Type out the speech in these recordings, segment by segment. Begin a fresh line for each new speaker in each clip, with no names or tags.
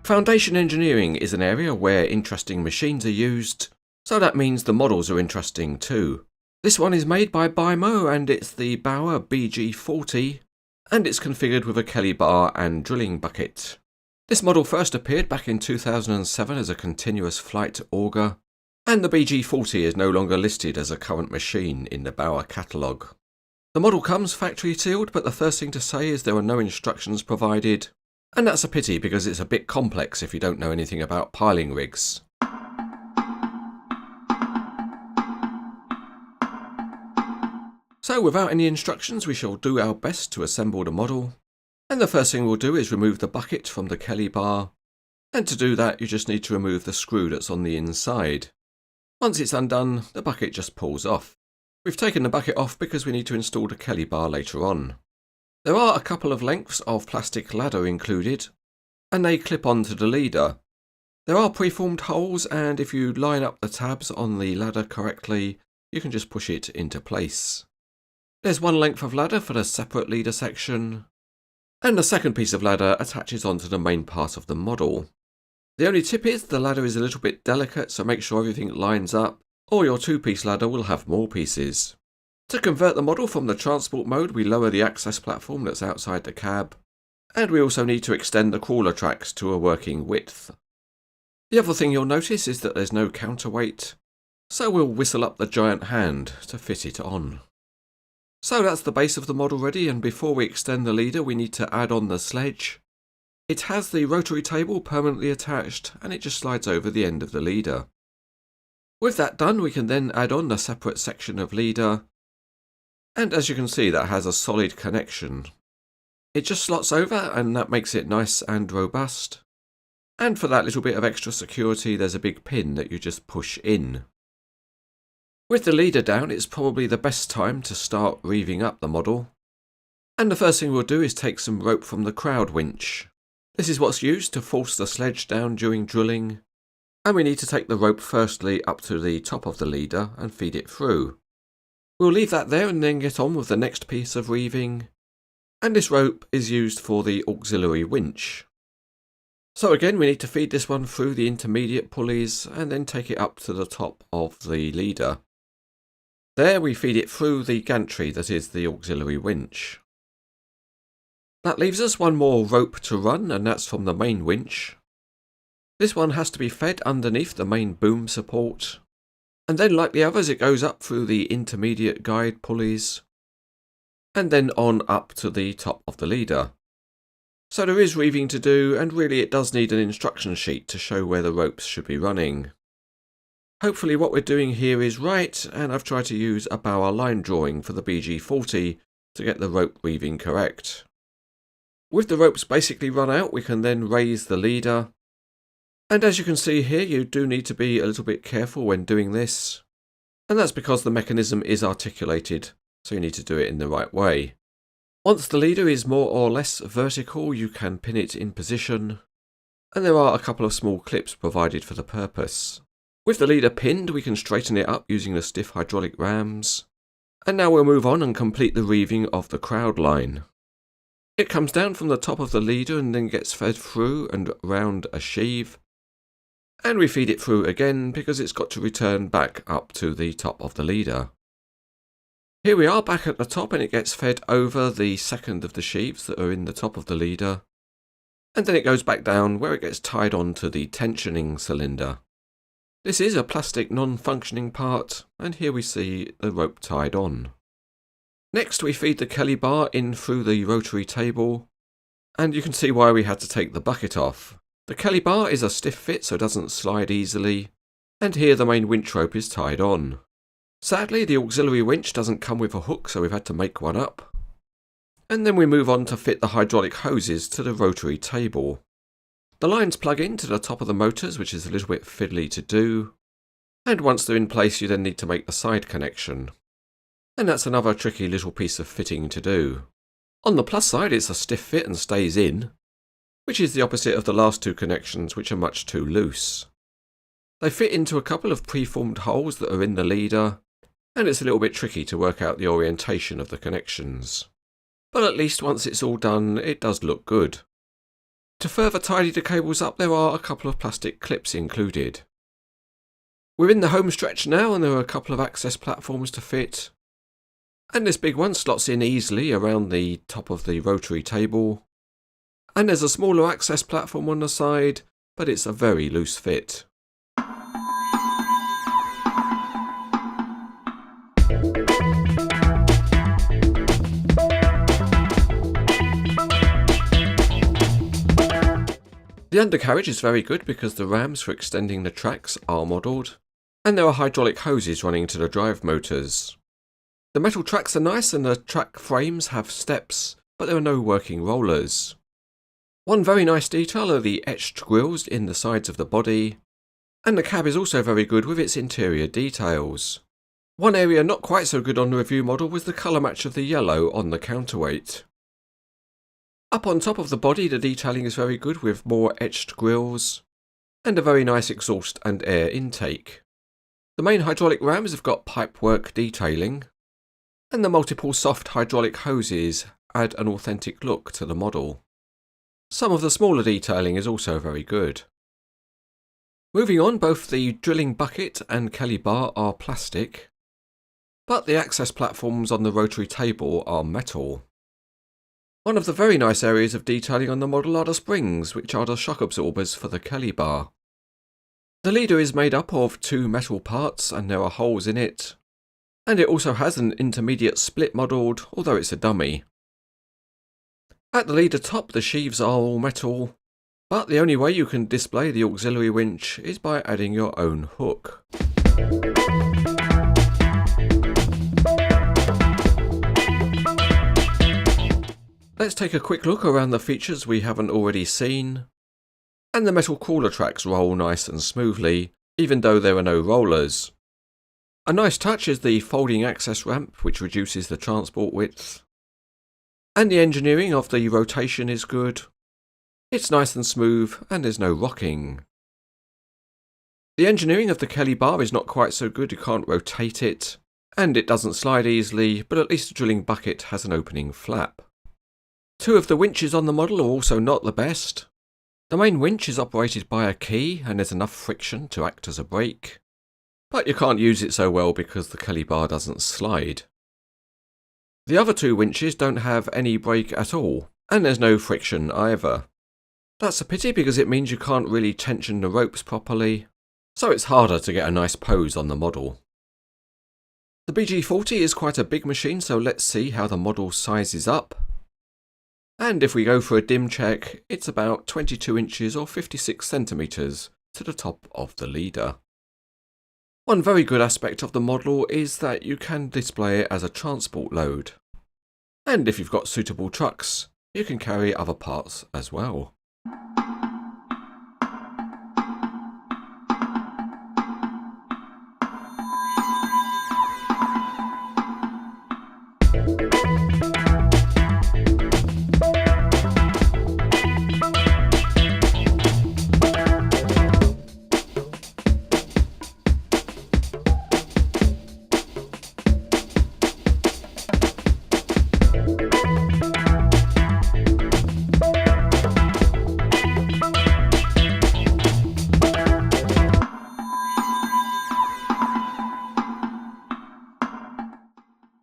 Foundation engineering is an area where interesting machines are used, so that means the models are interesting too. This one is made by BYMO and it's the Bauer BG40, and it's configured with a Kelly bar and drilling bucket. This model first appeared back in 2007 as a continuous flight auger, and the BG40 is no longer listed as a current machine in the Bauer catalogue. The model comes factory sealed, but the first thing to say is there are no instructions provided, and that's a pity because it's a bit complex if you don't know anything about piling rigs. So without any instructions, we shall do our best to assemble the model. And the first thing we'll do is remove the bucket from the Kelly bar. And to do that, you just need to remove the screw that's on the inside. Once it's undone, the bucket just pulls off. We've taken the bucket off because we need to install the Kelly bar later on. There are a couple of lengths of plastic ladder included, and they clip onto the leader. There are preformed holes, and if you line up the tabs on the ladder correctly, you can just push it into place. There's one length of ladder for the separate leader section, and the second piece of ladder attaches onto the main part of the model. The only tip is the ladder is a little bit delicate, so make sure everything lines up, or your two-piece ladder will have more pieces. To convert the model from the transport mode, we lower the access platform that's outside the cab, and we also need to extend the crawler tracks to a working width. The other thing you'll notice is that there's no counterweight, so we'll whistle up the giant hand to fit it on. So that's the base of the model ready, and before we extend the leader we need to add on the sledge. It has the rotary table permanently attached, and it just slides over the end of the leader. With that done, we can then add on the separate section of leader, and as you can see that has a solid connection. It just slots over and that makes it nice and robust. And for that little bit of extra security there's a big pin that you just push in. With the leader down, it's probably the best time to start reeving up the model. And the first thing we'll do is take some rope from the crowd winch. This is what's used to force the sledge down during drilling. And we need to take the rope firstly up to the top of the leader and feed it through. We'll leave that there and then get on with the next piece of reeving. And this rope is used for the auxiliary winch. So again, we need to feed this one through the intermediate pulleys and then take it up to the top of the leader. There we feed it through the gantry that is the auxiliary winch. That leaves us one more rope to run, and that's from the main winch. This one has to be fed underneath the main boom support, and then like the others it goes up through the intermediate guide pulleys, and then on up to the top of the leader. So there is reeving to do, and really it does need an instruction sheet to show where the ropes should be running. Hopefully what we're doing here is right, and I've tried to use a Bauer line drawing for the BG40 to get the rope reeving correct. With the ropes basically run out, we can then raise the leader. And as you can see here, you do need to be a little bit careful when doing this. And that's because the mechanism is articulated, so you need to do it in the right way. Once the leader is more or less vertical, you can pin it in position. And there are a couple of small clips provided for the purpose. With the leader pinned, we can straighten it up using the stiff hydraulic rams. And now we'll move on and complete the reeving of the crowd line. It comes down from the top of the leader and then gets fed through and round a sheave. And we feed it through again because it's got to return back up to the top of the leader. Here we are back at the top, and it gets fed over the second of the sheaves that are in the top of the leader. And then it goes back down where it gets tied onto the tensioning cylinder. This is a plastic non-functioning part, and here we see the rope tied on. Next we feed the Kelly bar in through the rotary table, and you can see why we had to take the bucket off. The Kelly bar is a stiff fit so it doesn't slide easily, and here the main winch rope is tied on. Sadly the auxiliary winch doesn't come with a hook, so we've had to make one up. And then we move on to fit the hydraulic hoses to the rotary table. The lines plug into the top of the motors, which is a little bit fiddly to do, and once they're in place you then need to make the side connection. And that's another tricky little piece of fitting to do. On the plus side it's a stiff fit and stays in, which is the opposite of the last two connections, which are much too loose. They fit into a couple of preformed holes that are in the leader, and it's a little bit tricky to work out the orientation of the connections. But at least once it's all done, it does look good. To further tidy the cables up, there are a couple of plastic clips included. We're in the home stretch now, and there are a couple of access platforms to fit. And this big one slots in easily around the top of the rotary table. And there's a smaller access platform on the side, but it's a very loose fit. The undercarriage is very good because the rams for extending the tracks are modelled, and there are hydraulic hoses running to the drive motors. The metal tracks are nice and the track frames have steps, but there are no working rollers. One very nice detail are the etched grills in the sides of the body, and the cab is also very good with its interior details. One area not quite so good on the review model was the colour match of the yellow on the counterweight. Up on top of the body, the detailing is very good with more etched grills and a very nice exhaust and air intake. The main hydraulic rams have got pipework detailing, and the multiple soft hydraulic hoses add an authentic look to the model. Some of the smaller detailing is also very good. Moving on, both the drilling bucket and Kelly bar are plastic, but the access platforms on the rotary table are metal. One of the very nice areas of detailing on the model are the springs, which are the shock absorbers for the Kelly bar. The leader is made up of two metal parts and there are holes in it, and it also has an intermediate split modelled, although it's a dummy. At the leader top, the sheaves are all metal, but the only way you can display the auxiliary winch is by adding your own hook. Let's take a quick look around the features we haven't already seen. And the metal crawler tracks roll nice and smoothly, even though there are no rollers. A nice touch is the folding access ramp, which reduces the transport width. And the engineering of the rotation is good. It's nice and smooth, and there's no rocking. The engineering of the Kelly bar is not quite so good, you can't rotate it, and it doesn't slide easily, but at least the drilling bucket has an opening flap. Two of the winches on the model are also not the best. The main winch is operated by a key and there's enough friction to act as a brake, but you can't use it so well because the Kelly bar doesn't slide. The other two winches don't have any brake at all, and there's no friction either. That's a pity because it means you can't really tension the ropes properly, so it's harder to get a nice pose on the model. The BG40 is quite a big machine, so let's see how the model sizes up. And if we go for a dim check, it's about 22 inches or 56 centimetres to the top of the leader. One very good aspect of the model is that you can display it as a transport load. And if you've got suitable trucks, you can carry other parts as well.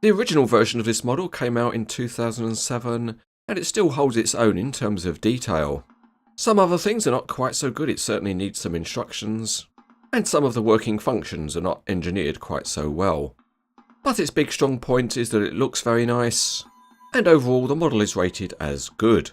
The original version of this model came out in 2007 and it still holds its own in terms of detail. Some other things are not quite so good, it certainly needs some instructions, and some of the working functions are not engineered quite so well. But its big strong point is that it looks very nice, and overall the model is rated as good.